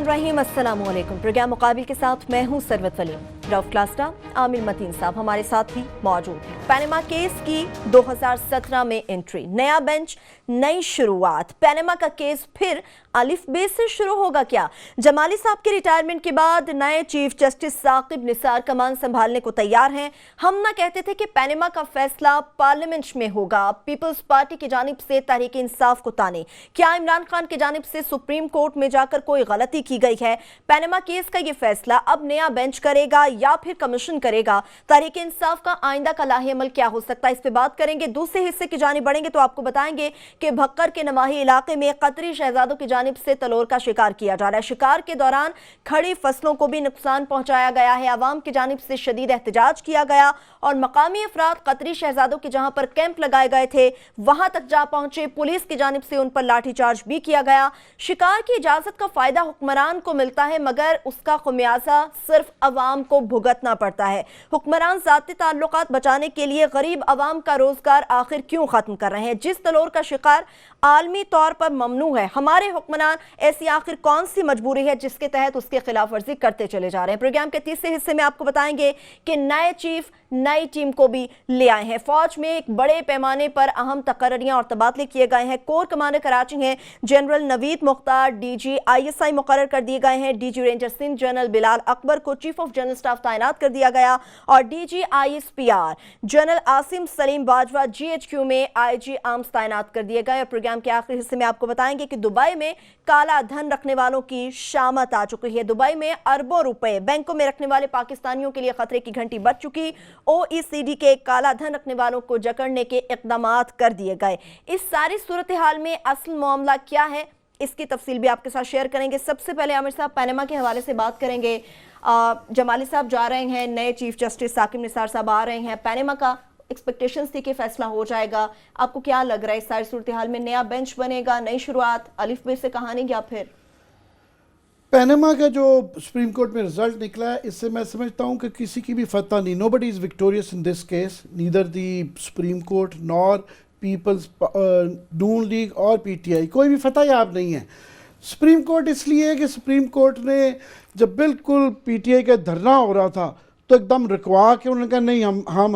बिस्मिल्लाहिर्रहमानिर्रहीम। अस्सलाम वालेकुम। प्रोग्राम मुकाबिल के साथ मैं हूं सरवत वलीम। रऊफ क्लास्टा, आमिर मतीन साहब हमारे साथ ही मौजूद हैं। पैनमा केस की 2017 में एंट्री, नया बेंच, नई शुरुआत। पैनमा का केस फिर अलिफ बे से शुरू होगा क्या? जमाली साहब के रिटायरमेंट के बाद नए चीफ जस्टिस साकिब निसार कमान संभालने को तैयार हैं। हम ना कहते थे कि पैनमा का फैसला पार्लियामेंट में होगा। पीपल्स पार्टी की जानिब से तहरीक इंसाफ को ताने, क्या इमरान खान की जानिब से सुप्रीम कोर्ट में जाकर कोई गलती की गई है? पैनमा केस का ये फैसला अब नया बेंच करेगा या फिर कमीशन करेगा? तहरीक इंसाफ का आइंदा का लाहेअमल क्या हो सकता है, इस पे बात करेंगे। दूसरे हिस्से की जानिब बढ़ेंगे तो आपको बताएंगे कि भक्कर के नमाही इलाके में कतरी शहजादों की जानिब से तलोर का शिकार किया जा रहा है। शिकार के दौरान खड़ी फसलों को भी नुकसान पहुंचाया गया है। आवाम की जानिब से शदीद एहतजाज किया गया और मकामी अफराद कतरी शहजादों के जहां पर कैंप लगाए गए थे वहां तक जा पहुंचे। पुलिस की जानिब से उन पर लाठीचार्ज भी किया गया। शिकार की इजाजत का फायदा हुक्मरान को मिलता है मगर उसका खुमियाजा सिर्फ अवाम को भुगतना पड़ता है। हुक्मरान जाती ताल्लुकात बचाने के लिए गरीब अवाम का रोजगार आखिर क्यों खत्म कर रहे हैं? जिस तलोर का शिकार आलमी तौर पर ममनू है, हमारे हुक्मरान ऐसी आखिर कौन सी मजबूरी है जिसके तहत उसकी खिलाफ वर्जी करते चले जा रहे हैं? प्रोग्राम के तीसरे हिस्से में आपको बताएंगे कि नए चीफ नई टीम को भी ले आए हैं। फौज में एक बड़े पैमाने पर अहम तकर्रियां और तबादले किए गए हैं। कोर कमांडर कराची हैं general Naveed Mukhtar DG ISI मुकर्रर कर दिए गए हैं। DG ranger Sindh general Bilal Akbar को चीफ ऑफ जनरल स्टाफ तैनात कर दिया गया और DG ISPR general Asim Salim Bajwa GHQ में IG आर्म्स तैनात कर दिए गए। और प्रोग्राम के आखिरी हिस्से में आपको बताएंगे कि दुबई में काला धन रखने वालों की शामत आ चुकी है। दुबई में अरबों रुपए बैंकों में रखने वाले पाकिस्तानियों के लिए खतरे की घंटी बज चुकी। OECD के काला धन रखने वालों को जकड़ने के इक़दामात कर दिए गए। इस सारी सूरत हाल में असल मामला क्या है, इसकी तफसील भी आपके साथ शेयर करेंगे। सबसे पहले आमिर साहब, पैनमा के हवाले से बात करेंगे। जमाली साहब जा रहे हैं, नए चीफ जस्टिस साकिब निसार साहब आ रहे हैं। पैनमा का एक्सपेक्टेशंस थी कि फैसला हो जाएगा, आपको क्या लग रहा है इस सारी सूरत हाल में? नया बेंच बनेगा, नई शुरुआत, अलिफ बे से कहानी, या फिर पैनमा का जो सुप्रीम कोर्ट में रिजल्ट निकला है, इससे मैं समझता हूँ कि किसी की भी फतह नहीं, nobody is victorious in this case, neither the supreme court nor people's Noon league और PTI, कोई भी फतह याब नहीं है। सुप्रीम कोर्ट इसलिए कि सुप्रीम कोर्ट ने जब बिल्कुल PTI का धरना हो रहा था तो एकदम रुकवा के उन्होंने कहा नहीं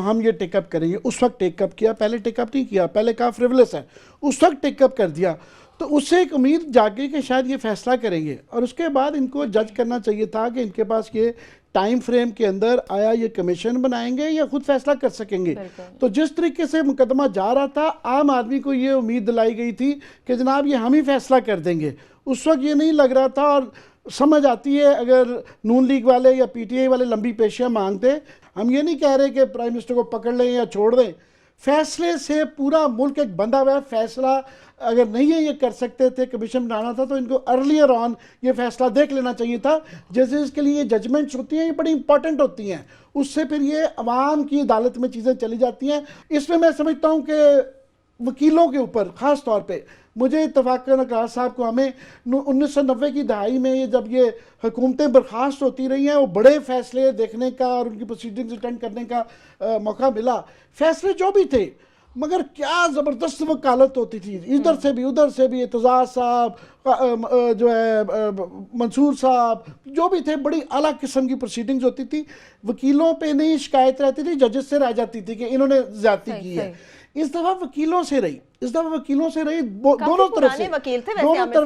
हम ये टेकअप करेंगे। उस वक्त टेकअप किया, पहले टेकअप नहीं किया, पहले कहा फ्रिवलेस है, उस वक्त टेकअप कर दिया। तो उससे एक उम्मीद जागी कि शायद ये फैसला करेंगे और उसके बाद इनको जज करना चाहिए था कि इनके पास ये टाइम फ्रेम के अंदर आया ये कमीशन बनाएंगे या खुद फैसला कर सकेंगे। तो जिस तरीके से मुकदमा जा रहा था, आम आदमी को ये उम्मीद दिलाई गई थी कि जनाब ये हम ही फैसला कर देंगे। उस वक्त ये नहीं लग रहा था और समझ आती है अगर नून लीग वाले या PTI वाले लंबी पेशियाँ मांगते। हम ये नहीं कह रहे कि प्राइम मिनिस्टर को पकड़ लें या छोड़ दें, फैसले से पूरा मुल्क एक बंधा हुआ है। फैसला अगर नहीं है ये कर सकते थे, कमीशन बनाना था तो इनको अर्लियर ऑन ये फैसला देख लेना चाहिए था। जैसे इसके लिए जजमेंट्स होती हैं, ये बड़ी इंपॉर्टेंट होती हैं, उससे फिर ये अवाम की अदालत में चीज़ें चली जाती हैं। इसमें मैं समझता हूँ कि वकीलों के ऊपर ख़ास तौर पे मुझे इत्तफाक़न नक़ाश साहब को, हमें 1990 की दहाई में ये जब ये हुकूमतें बर्खास्त होती रही हैं, वो बड़े फ़ैसले देखने का और उनकी प्रोसीडिंग्स अटेंड करने का मौका मिला। फ़ैसले जो भी थे मगर क्या ज़बरदस्त वकालत होती थी, इधर से भी उधर से भी। एतजाज़ साहब जो है, मंसूर साहब, जो भी थे, बड़ी आला किस्म की प्रोसीडिंग्स होती थी। वकीलों पे नहीं शिकायत रहती थी, जजेस से रह जाती थी कि इन्होंने ज़्यादती की है। इस दफ़ा वकीलों से रही, दोनों तरफ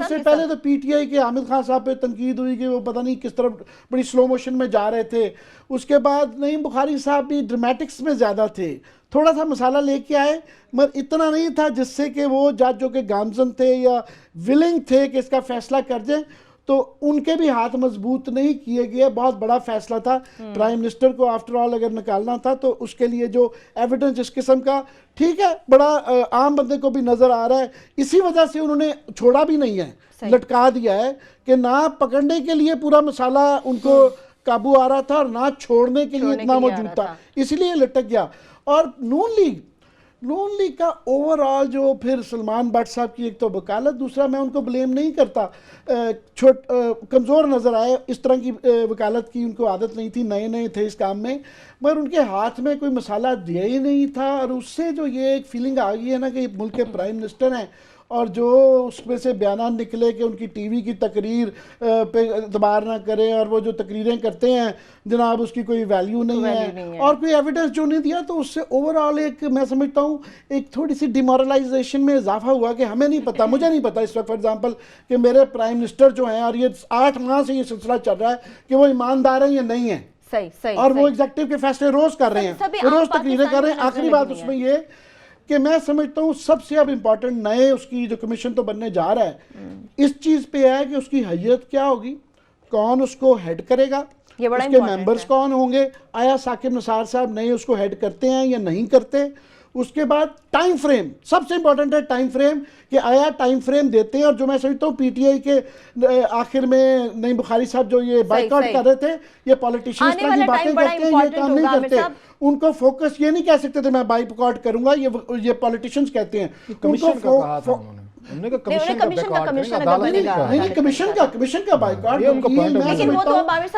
से, पहले तो PTI के हामिद खान साहब पे तनकीद हुई कि वो पता नहीं किस तरफ बड़ी स्लो मोशन में जा रहे थे। उसके बाद नईम बुखारी साहब भी ड्रामेटिक्स में ज़्यादा थे, थोड़ा सा मसाला लेके आए मगर इतना नहीं था जिससे कि वो जज जो के गामजन थे या विलिंग थे कि इसका फैसला कर दें, तो उनके भी हाथ मजबूत नहीं किए गए। बहुत बड़ा फैसला था, प्राइम मिनिस्टर को आफ्टर ऑल अगर निकालना था तो उसके लिए जो एविडेंस इस किस्म का, ठीक है, बड़ा आम बंदे को भी नज़र आ रहा है। इसी वजह से उन्होंने छोड़ा भी नहीं है, लटका दिया है कि ना पकड़ने के लिए पूरा मसाला उनको काबू आ रहा था और ना छोड़ने के लिए इतना मौजूद था, इसलिए लटक गया। और नून लीग का ओवरऑल जो फिर सलमान भट्ट साहब की एक तो वकालत, दूसरा मैं उनको ब्लेम नहीं करता, कमज़ोर नज़र आए, इस तरह की वकालत की उनको आदत नहीं थी, नए थे इस काम में, मगर उनके हाथ में कोई मसाला दिया ही नहीं था। और उससे जो ये एक फीलिंग आ गई है ना कि मुल्क के प्राइम मिनिस्टर हैं और जो उसमें से बयान निकले कि उनकी टीवी की तकरीर पे एतबार ना करें और वो जो तकरीरें करते हैं जनाब उसकी कोई वैल्यू नहीं है और कोई एविडेंस जो नहीं दिया, तो उससे ओवरऑल एक मैं समझता हूँ एक थोड़ी सी डिमोरलाइजेशन में इजाफा हुआ कि हमें नहीं पता, मुझे नहीं पता इस वक्त फॉर एग्जांपल कि मेरे प्राइम मिनिस्टर जो हैं और ये 8 माह से ये सिलसिला चल रहा है कि वो ईमानदार हैं या नहीं है, सही और वो एग्जीक्यूटिव के फैसले रोज कर रहे हैं, रोज तकरीरें कर रहे हैं। आखिरी बात उसमें ये कि मैं समझता हूँ सबसे अब इम्पोर्टेंट नए उसकी जो कमीशन तो बनने जा रहा है इस चीज पे है कि उसकी हैयत क्या होगी, कौन उसको हेड करेगा, उसके मेंबर्स कौन होंगे, आया साकिब निसार साहब नए उसको हेड करते हैं या नहीं करते। उसके बाद टाइम फ्रेम, सबसे इंपॉर्टेंट है टाइम फ्रेम कि आया टाइम फ्रेम देते हैं। और जो मैं समझता हूँ पीटीआई के आखिर में नईम बुखारी साहब जो ये बाइकआउट कर रहे थे, ये पॉलिटिशियंस की बातें करते हैं, ये काम नहीं करते। उनको फोकस ये नहीं कह सकते थे मैं बाइकआउट करूंगा, ये पॉलिटिशियंस कहते हैं। उनको कमीशन का बाइकआउट,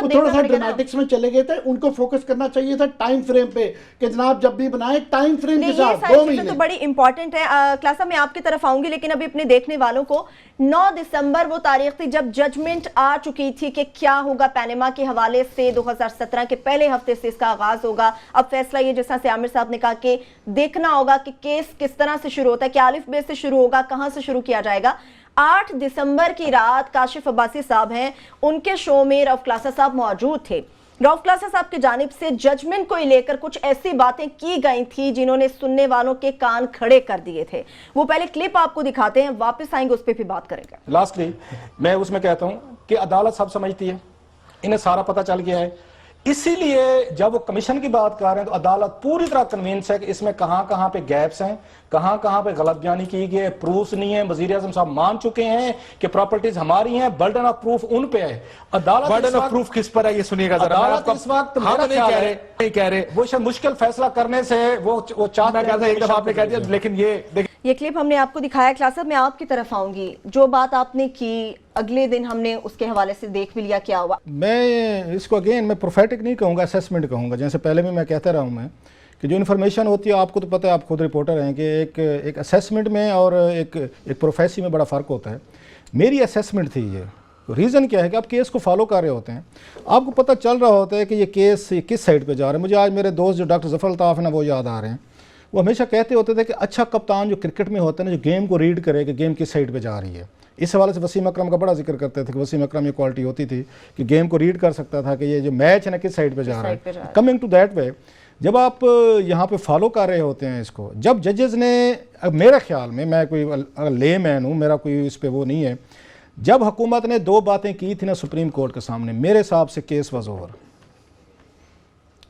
थोड़ा सा ड्रामेटिक्स में चले गए थे। उनको फोकस करना चाहिए था टाइम फ्रेम पे कि जनाब जब भी बनाए टाइम फ्रेम के साथ 2 महीने। तो बड़ी इंपॉर्टेंट है। क्लासा मैं आपकी तरफ आऊंगी, लेकिन अभी अपने देखने वालों को 9 दिसंबर वो तारीख थी जब जजमेंट आ चुकी थी कि क्या होगा पैनामा के हवाले से। 2017 के पहले हफ्ते से इसका आगाज होगा। अब फैसला ये जैसा से आमिर साहब ने कहा कि देखना होगा कि केस किस तरह से शुरू होता है, क्या अलिफ बे से शुरू होगा, कहां से शुरू किया जाएगा। 8 दिसंबर की रात काशिफ अब्बासी साहब हैं, उनके शो में रऊफ क्लासा साहब मौजूद थे। रऊफ क्लासा साहब की जानिब से जजमेंट को लेकर कुछ ऐसी बातें की गई थी जिन्होंने सुनने वालों के कान खड़े कर दिए थे। वो पहले क्लिप आपको दिखाते हैं, वापस आएंगे उस पर भी बात करेंगे। लास्टली मैं उसमें कहता हूं कि अदालत सब समझती है, इन्हें सारा पता चल गया है, इसीलिए जब वो कमीशन की बात कर रहे हैं तो अदालत पूरी तरह कन्विंस है कि इसमें कहां कहां पे गैप्स हैं, कहां कहां पे गलत बयानी की गई है, प्रूफ नहीं है। वजीर आजम साहब मान चुके हैं कि प्रॉपर्टीज हमारी हैं, बर्डन ऑफ प्रूफ उन पे है। अदालत बर्डन ऑफ प्रूफ किस पर है ये सुनिएगा जरा। अदालत इस वक्त नहीं कह रहे वो मुश्किल फैसला करने से वो चाहते हैं। एक दफा आपने कह दिया, लेकिन ये क्लिप हमने आपको दिखाया। क्लास साहब मैं आपकी तरफ आऊंगी, जो बात आपने की अगले दिन हमने उसके हवाले से देख भी लिया, क्या हुआ। मैं इसको अगेन मैं प्रोफेटिक नहीं कहूँगा, असेसमेंट कहूँगा। जैसे पहले भी मैं कहता रहा हूँ मैं कि जो इन्फॉर्मेशन होती है, आपको तो पता है, आप खुद रिपोर्टर हैं, कि एक असेसमेंट में और एक प्रोफेसी में बड़ा फ़र्क होता है। मेरी असेसमेंट थी ये। रीज़न क्या है कि आप केस को फॉलो कर रहे होते हैं, आपको पता चल रहा होता है कि ये केस किस साइड पे जा रहा है। मुझे आज मेरे दोस्त जो डॉक्टर जफर अल्ताफ़ है ना, वो याद आ रहे हैं। वो हमेशा कहते होते थे कि अच्छा कप्तान जो क्रिकेट में होता है ना, जो गेम को रीड करे कि गेम किस साइड पे जा रही है। इस हवाले से वसीम अकरम का बड़ा जिक्र करते थे कि वसीम अकरम ये क्वालिटी होती थी कि गेम को रीड कर सकता था कि ये जो मैच है ना किस साइड पे जा रहा है। कमिंग टू दैट वे, जब आप यहाँ पे फॉलो कर रहे होते हैं इसको, जब जजेस ने, अब मेरे ख्याल में, मैं कोई ले मैन हूँ, मेरा कोई इस पर वो नहीं है, जब हुकूमत ने 2 बातें की थी ना सुप्रीम कोर्ट के सामने, मेरे हिसाब से केस वाज ओवर।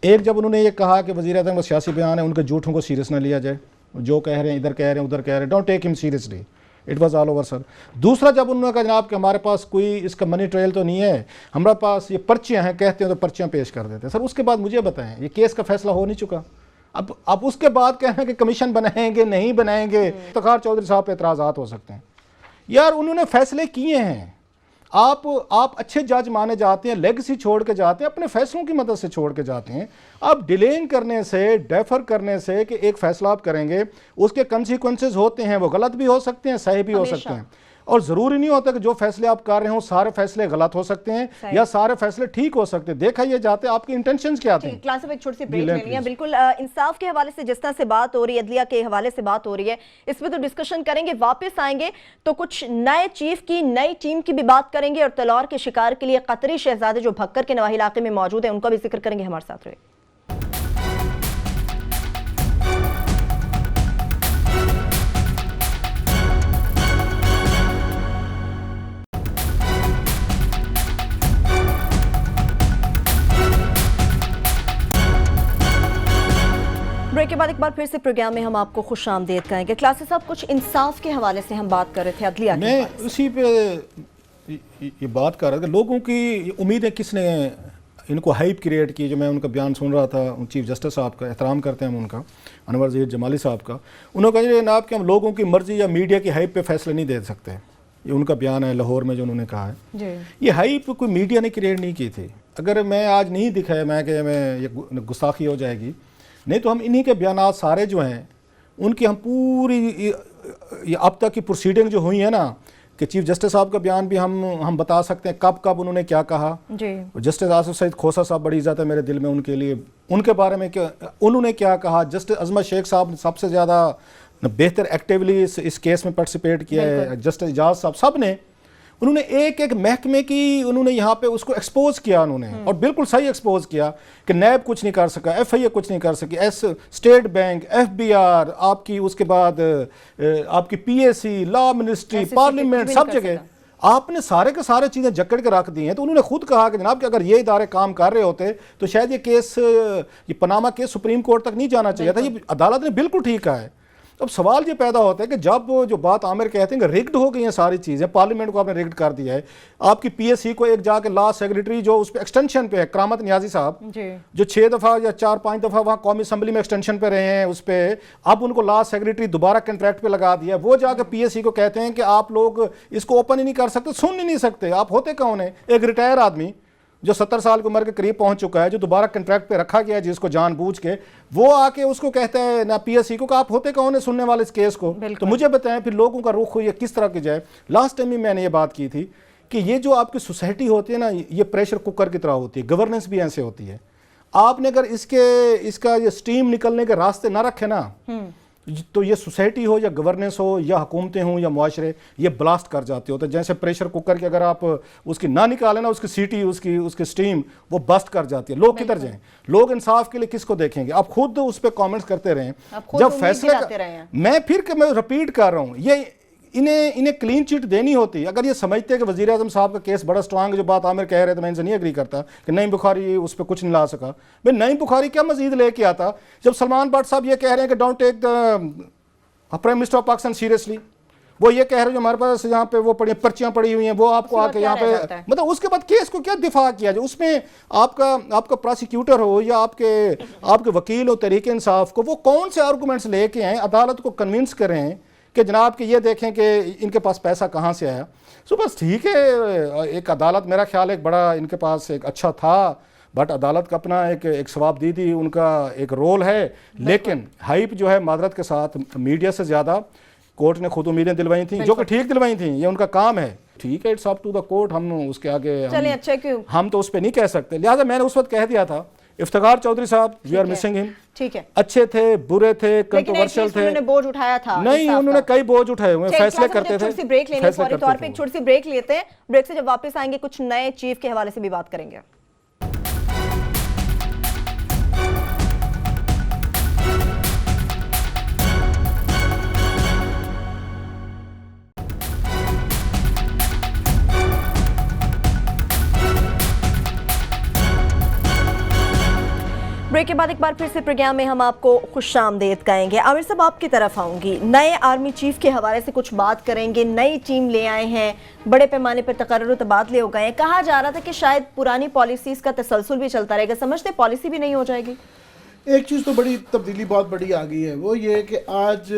एक, जब उन्होंने ये कहा कि वज़ीर आज़म का सियासी बयान है, उनके झूठों को सीरियस ना लिया जाए, जो कह रहे हैं इधर कह रहे हैं उधर कह रहे हैं, don't take him seriously, it was all over sir. दूसरा, जब उन्होंने कहा जनाब कि हमारे पास कोई इसका मनी ट्रायल तो नहीं है, हमारे पास ये पर्चियाँ हैं, कहते हैं तो पर्चियाँ पेश कर देते हैं। सर उसके बाद मुझे बताएं, ये केस का फैसला हो नहीं चुका, अब उसके बाद कहना कि कमीशन बनाएंगे नहीं बनाएंगे, इफ्तिखार चौधरी साहब पे एतराज़ात हो सकते हैं। यार उन्होंने फैसले किए हैं, आप अच्छे जज माने जाते हैं, लेगेसी छोड़ के जाते हैं, अपने फैसलों की मदद से छोड़ के जाते हैं। अब डिलेइंग करने से, डेफर करने से कि एक फैसला आप करेंगे, उसके कंसिक्वेंसेस होते हैं, वो गलत भी हो सकते हैं, सही भी हो सकते हैं। और ज़रूरी नहीं होता कि जो फैसले आप कर रहे हो सारे फैसले गलत हो सकते हैं या सारे फैसले ठीक हो सकते हैं। देखा ये जाते आपके इंटेंशंस क्या थे। क्लास में एक छोटी सी ब्रेक लेनी है। बिल्कुल इंसाफ के हवाले से जिस तरह से बात हो रही है, अदलिया के हवाले से बात हो रही है, इस पर तो डिस्कशन करेंगे। वापस आएंगे तो कुछ नए चीफ की, नई टीम की भी बात करेंगे, और तलवार के शिकार के लिए कतरी शहजादे जो भक्कर के नवाही इलाके में मौजूद है उनका भी जिक्र करेंगे। हमारे साथ रहे। ब्रेक के बाद एक बार फिर से प्रोग्राम में हम आपको खुश आमदीद कहेंगे। क्लासेस साहब, कुछ इंसाफ के हवाले से हम बात कर रहे थे, अदलिया के मैं उसी पे ये बात कर रहा था, लोगों की उम्मीदें किसने इनको हाइप क्रिएट की। जो मैं उनका बयान सुन रहा था, चीफ जस्टिस साहब का एहतराम करते हैं हम उनका, अनवर ज़हीर जमाली साहब का, उन्होंने कहा जनाब कि हम लोगों की मर्जी या मीडिया की हाइप पे फैसले नहीं दे सकते। ये उनका बयान है लाहौर में जो उन्होंने कहा है। ये हाइप कोई मीडिया ने क्रिएट नहीं की थी। अगर मैं आज नहीं दिखाया मैं कि मैं ये गुस्ताखी हो जाएगी, नहीं तो हम इन्हीं के बयान सारे जो हैं उनकी हम पूरी ये अब तक की प्रोसीडिंग जो हुई है ना, कि चीफ जस्टिस साहब का बयान भी हम बता सकते हैं कब कब उन्होंने क्या कहा जी। जस्टिस आसिफ सईद खोसा साहब बड़ी इज्जत है मेरे दिल में उनके लिए, उनके बारे में क्या उन्होंने क्या कहा। जस्टिस अजमत शेख साहब ने सबसे ज़्यादा बेहतर एक्टिवली इस केस में पार्टिसिपेट किया है, जस्टिस एजाज साहब, सब ने उन्होंने एक एक महकमे की उन्होंने यहाँ पे उसको एक्सपोज किया उन्होंने, और बिल्कुल सही एक्सपोज किया कि नैब कुछ नहीं कर सका, FIA कुछ नहीं कर सकी, स्टेट बैंक, FBR, आपकी उसके बाद आपकी PAC, लॉ मिनिस्ट्री, पार्लियामेंट, सब जगह आपने सारे के सारे चीज़ें जकड़ के रख दी हैं। तो उन्होंने खुद कहा कि जनाब कि अगर ये इदारे काम कर रहे होते तो शायद ये केस, ये पनामा केस सुप्रीम कोर्ट तक नहीं जाना चाहिए था। ये अदालत ने बिल्कुल ठीक कहा है। अब सवाल ये पैदा होता है कि जब जो बात आमिर कहते हैं कि रिग्ड हो गई हैं सारी चीज़ें, पार्लियामेंट को आपने रिग्ड कर दिया है, आपकी PAC को एक जाके लॉ सेक्रेटरी जो उस पर एक्सटेंशन पे है, करामत नियाजी साहब, जो 6 दफ़ा या 4-5 दफ़ा वहाँ कौमी असम्बली में एक्सटेंशन पे रहे हैं, उस पर अब उनको लॉ सेक्रेटरी दोबारा कॉन्ट्रैक्ट पे लगा दिया, वो जाके PAC को कहते हैं कि आप लोग इसको ओपन ही नहीं कर सकते, सुन ही नहीं सकते। आप होते कौन है? एक रिटायर आदमी जो 70 साल की उम्र के करीब पहुंच चुका है, जो दोबारा कॉन्ट्रैक्ट पे रखा गया है जिसको जानबूझ के, वो आके उसको कहता है ना PAC को कि आप होते कौन है सुनने वाले इस केस को। तो मुझे बताएं फिर लोगों का रुख ये किस तरह की जाए। लास्ट टाइम भी मैंने ये बात की थी कि ये जो आपकी सोसाइटी होती है ना, ये प्रेशर कुकर की तरह होती है, गवर्नेंस भी ऐसे होती है। आपने अगर इसका ये स्टीम निकलने के रास्ते ना रखे ना, तो ये सोसाइटी हो या गवर्नेंस हो या हुकूमतें हों या मुआशरे, ये ब्लास्ट कर जाते होते हैं। जैसे प्रेशर कुकर की अगर आप उसकी ना निकालें ना, उसकी सीटी, उसकी स्टीम, वो बस्ट कर जाती है। लोग किधर जाएं? लोग इंसाफ के लिए किसको देखेंगे? आप खुद उस पर कमेंट्स करते रहें। जब फैसले मैं रिपीट कर रहा हूँ, ये इन्हें क्लीन चिट देनी होती। अगर ये समझते हैं कि वज़ीर आज़म साहब का केस बड़ा स्ट्रांग है, जो बात आमिर कह रहे थे मैं इनसे नहीं एग्री करता कि नईम बुखारी उस पर कुछ नहीं ला सका। भाई नईम बुखारी क्या मजीद लेके आता जब सलमान भट्ट साहब ये कह रहे हैं कि don't take the prime minister of Pakistan seriously. वो ये कह रहे हैं जो हमारे पास यहाँ पे वो पड़ी पर्चियाँ पड़ी हुई हैं, वो आपको आके यहाँ पे मतलब उसके बाद केस को क्या दिफा किया जाए? उसमें आपका प्रोसिक्यूटर हो या आपके वकील हो तहरीक इंसाफ को, वो कौन से आर्गूमेंट्स लेके आए, अदालत को कन्विंस करें कि जनाब कि ये देखें कि इनके पास पैसा कहाँ से आया। सो बस ठीक है, एक अदालत मेरा ख्याल एक बड़ा इनके पास एक अच्छा था, बट अदालत का अपना एक सवाबदीदी उनका एक रोल है। लेकिन हाइप जो है मादरत के साथ मीडिया से ज़्यादा कोर्ट ने खुद उम्मीदें दिलवाई थी, जो कि ठीक दिलवाई थी, ये उनका काम है। ठीक है, it's up to the court, हम उसके आगे हम तो उस पर नहीं कह सकते। लिहाजा मैंने उस वक्त कह दिया था इफ्तिखार चौधरी साहब, वी आर मिसिंग हिम। ठीक है, अच्छे थे, बुरे थे, कंट्रोवर्शियल थे, उन्होंने बोझ उठाया था। नहीं, उन्होंने कई बोझ उठाए हुए, फैसले करते थे। ब्रेक लेने फौरी तौर पे एक छोटी सी ब्रेक लेते हैं। ब्रेक से जब वापस आएंगे कुछ नए चीफ के हवाले से भी बात करेंगे। ब्रेक के बाद एक बार फिर से प्रोग्राम में हम आपको खुशामदीद कहेंगे। आमिर साहब आपकी तरफ आऊंगी, नए आर्मी चीफ के हवाले से कुछ बात करेंगे। नई टीम ले आए हैं, बड़े पैमाने पर तकर्रुर तबादले हो गए हैं। कहा जा रहा था कि शायद पुरानी पॉलिसीज का तसलसल भी चलता रहेगा, समझते पॉलिसी भी नहीं हो जाएगी? एक चीज़ तो बड़ी तब्दीली बहुत बड़ी आ गई है, वो ये कि आज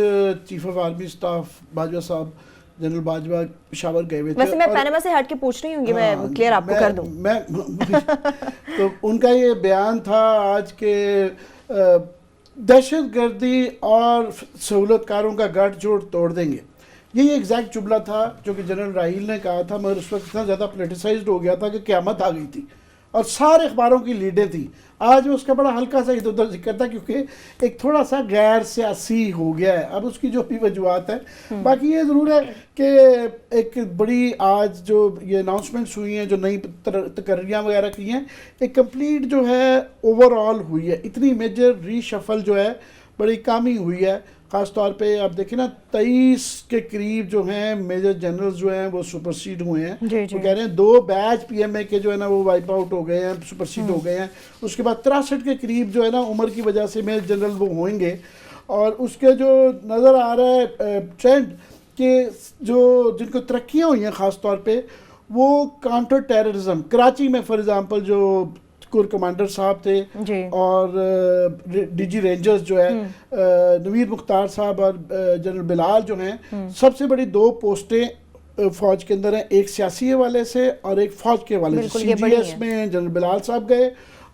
chief of army staff Bajwa साहब, जनरल बाजवा पेशावर गए हुए थे। वैसे मैं पैनामा से हट के पूछ रही हूँ, मैं क्लियर आपको कर दूं। तो उनका ये बयान था आज के दहशतगर्दी और सहूलतकारों का गठजोड़ तोड़ देंगे। यही एग्जैक्ट जुमला था जो कि जनरल राहील ने कहा था, मगर उस वक्त इतना ज़्यादा पोलिटिसाइज्ड हो गया था कि क़यामत आ गई थी और सारे अखबारों की लीडें थी। आज उसका बड़ा हल्का सा इधर उधर जिक्र था क्योंकि एक थोड़ा सा गैर सियासी हो गया है। अब उसकी जो भी वजूहत है, बाकी ये ज़रूर है कि एक बड़ी आज जो ये अनाउंसमेंट्स हुई हैं, जो नई तकर्रियाँ वगैरह की हैं, एक कंप्लीट जो है ओवरऑल हुई है। इतनी मेजर रीशफल जो है बड़ी कम ही हुई है। ख़ास तौर पे आप देखें ना 23 के करीब जो हैं मेजर जनरल्स जो हैं वो सुपरसीड हुए हैं। वो कह रहे हैं 2 बैच PMA के जो है ना वो वाइप आउट हो गए हैं, सुपरसीड हो गए हैं। उसके बाद 63 के करीब जो है ना उम्र की वजह से मेजर जनरल वो होंगे। और उसके जो नज़र आ रहा है ट्रेंड कि जो जिनको तरक्कियाँ हुई हैं ख़ास तौर पर वो काउंटर टेररिज्म, कराची में फॉर एग्ज़ाम्पल जो कोर कमांडर साहब थे और DG रेंजर्स जो है नवीर मुख्तार साहब और जनरल बिलाल जो हैं, सबसे बड़ी 2 पोस्टें फौज के अंदर हैं, एक सियासी हवाले से और एक फौज के हवाले से। CGS में जनरल बिलाल साहब गए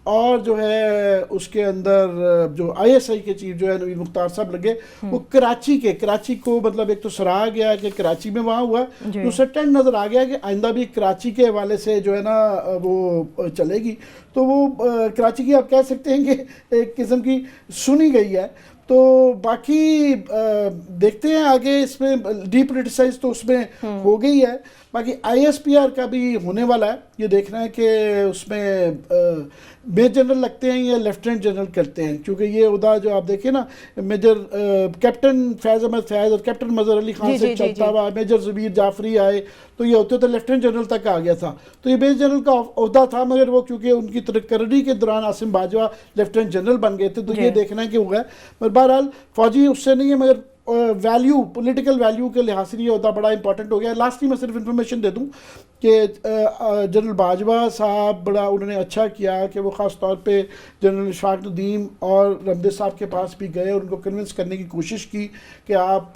और जो है उसके अंदर जो ISI के चीफ जो है नवीद मुख्तार साहब लगे, वो कराची को मतलब एक तो सराहा गया कि कराची में वहाँ हुआ, दूसरा ट्रेंड नज़र आ गया कि आइंदा भी कराची के हवाले से जो है ना वो चलेगी। तो वो कराची की आप कह सकते हैं कि एक किस्म की सुनी गई है। तो बाकी देखते हैं आगे, इसमें डीपोलिटिसाइज तो उसमें हो गई है, बाकी ISPR का भी होने वाला है। ये देखना है कि उसमें मेजर जनरल लगते हैं या लेफ्टिनेंट जनरल करते हैं, क्योंकि ये उदा जो आप देखें ना, मेजर कैप्टन फैज़ अहमद फैज़ और कैप्टन मज़हर अली खान से चलता हुआ मेजर ज़बीर जाफरी आए, तो ये होते तो लेफ्टिनेंट जनरल तक आ गया था। तो ये मेजर जनरल का ओहदा था, मगर वो क्योंकि उनकी तकर्री के दौरान आसिम बाजवा लेफ्टिनेंट जनरल बन गए थे, तो ये देखना है कि हुआ है। पर बहरहाल फौजी उससे नहीं है, मगर वैल्यू, पॉलिटिकल वैल्यू के लिहाज से ये होता बड़ा इंपॉर्टेंट हो गया। लास्ट ही मैं सिर्फ इन्फॉर्मेशन दे दूं कि जनरल बाजवा साहब बड़ा उन्होंने अच्छा किया कि वो ख़ास तौर पे जनरल इशफाक नदीम और रमदे साहब के पास भी गए और उनको कन्विंस करने की कोशिश की कि आप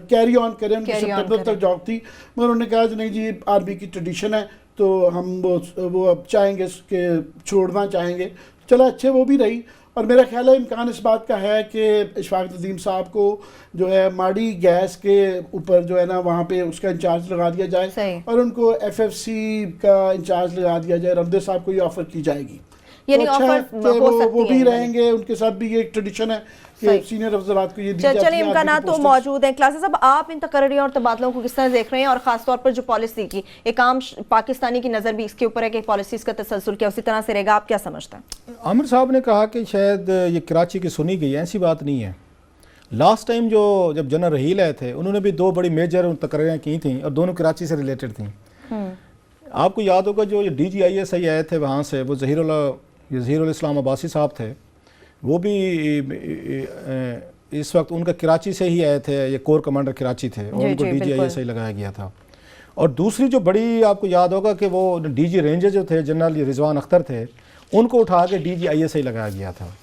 कैरी ऑन करें। उनकी सितंबर तक जॉब थी, मगर उन्होंने कहा कि नहीं जी, आर्मी की ट्रेडिशन है, तो हम वो अब चाहेंगे कि छोड़ना चाहेंगे। चला अच्छे वो भी रही। और मेरा ख्याल है इम्कान इस बात का है कि इशफाक नदीम साहब को जो है माड़ी गैस के ऊपर जो है ना वहाँ पे उसका इंचार्ज लगा दिया जाए और उनको FFC का इंचार्ज लगा दिया जाए। रमदे साहब को ये ऑफर की जाएगी, यानी तो अच्छा ऑफर हो सकती वो भी है, रहेंगे, उनके साथ भी ये एक ट्रेडिशन है कि सीनियर अफसरात को ये दी जाती है। चलिए, इम्कानात तो मौजूद हैं। क्लासेस, अब आप इन तकर्रियों और तबादलों को किस तरह देख रहे हैं, और खासतौर पर जो पॉलिसी की एक आम पाकिस्तानी की नज़र भी इसके ऊपर है कि पॉलिसीज़ का तसलसल क्या उसी तरह से रहेगा, आप क्या समझते हैं? आमिर साहब ने कहा कि शायद ये कराची की सुनी गई, ऐसी बात नहीं है। लास्ट टाइम जब जनरल रहील आए थे, उन्होंने भी दो बड़ी मेजर तकरीरें की थी और दोनों कराची से रिलेटेड थी। आपको याद होगा जो DG ISI आए थे वहाँ से, वो ज़हीरुल इस्लाम अब्बासी साहब थे, वो भी इस वक्त उनका कराची से ही आए थे, ये कोर कमांडर कराची थे और उनको DG ISI लगाया गया था। और दूसरी जो बड़ी आपको याद होगा कि वो DG रेंजर जो थे जनरल रिजवान अख्तर थे, उनको उठा के DG ISI लगाया गया था।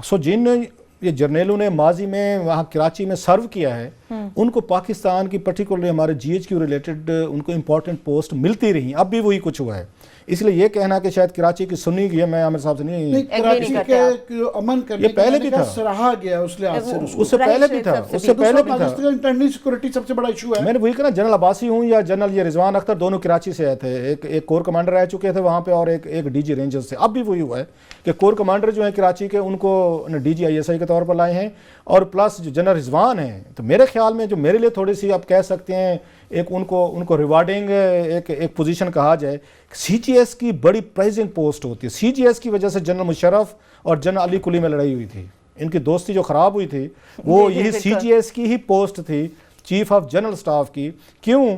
सो जिन ये जर्नलों ने माजी में वहाँ कराची में सर्व किया है, उनको पाकिस्तान की पर्टिकुलरली हमारे GHQ रिलेटेड उनको इम्पोर्टेंट पोस्ट मिलती रही। अब भी वही कुछ हुआ है, इसलिए ये कहना कि शायद कराची की सुनी गई है, मैं आमिर साहब से नहीं कराची के अमन करने ये पहले भी था, सराहा गया उस लिहाज से, उससे पहले भी था, उससे पहले भी था। इंटरनल सिक्योरिटी सबसे बड़ा इशू है। मैंने वही कहा, जनरल अब्बासी हूँ या जनरल ये रिजवान अख्तर, दोनों कराची से आए थे। एक कोर कमांडर रह चुके थे वहाँ पे और एक DG रेंजर से। अब भी वही हुआ है कि कोर कमांडर जो है कराची के, उनको DG ISI के तौर पर लाए हैं, और प्लस जो जनरल रिजवान हैं, तो मेरे ख्याल में जो मेरे लिए थोड़ी सी आप कह सकते हैं एक उनको रिवार्डिंग एक पोजीशन कहा जाए। CGS की बड़ी प्राइजिंग पोस्ट होती है। CGS की वजह से जनरल मुशर्रफ और जनरल अली कुली में लड़ाई हुई थी, इनकी दोस्ती जो ख़राब हुई थी वो यही CGS की ही पोस्ट थी, चीफ ऑफ जनरल स्टाफ की। क्यों?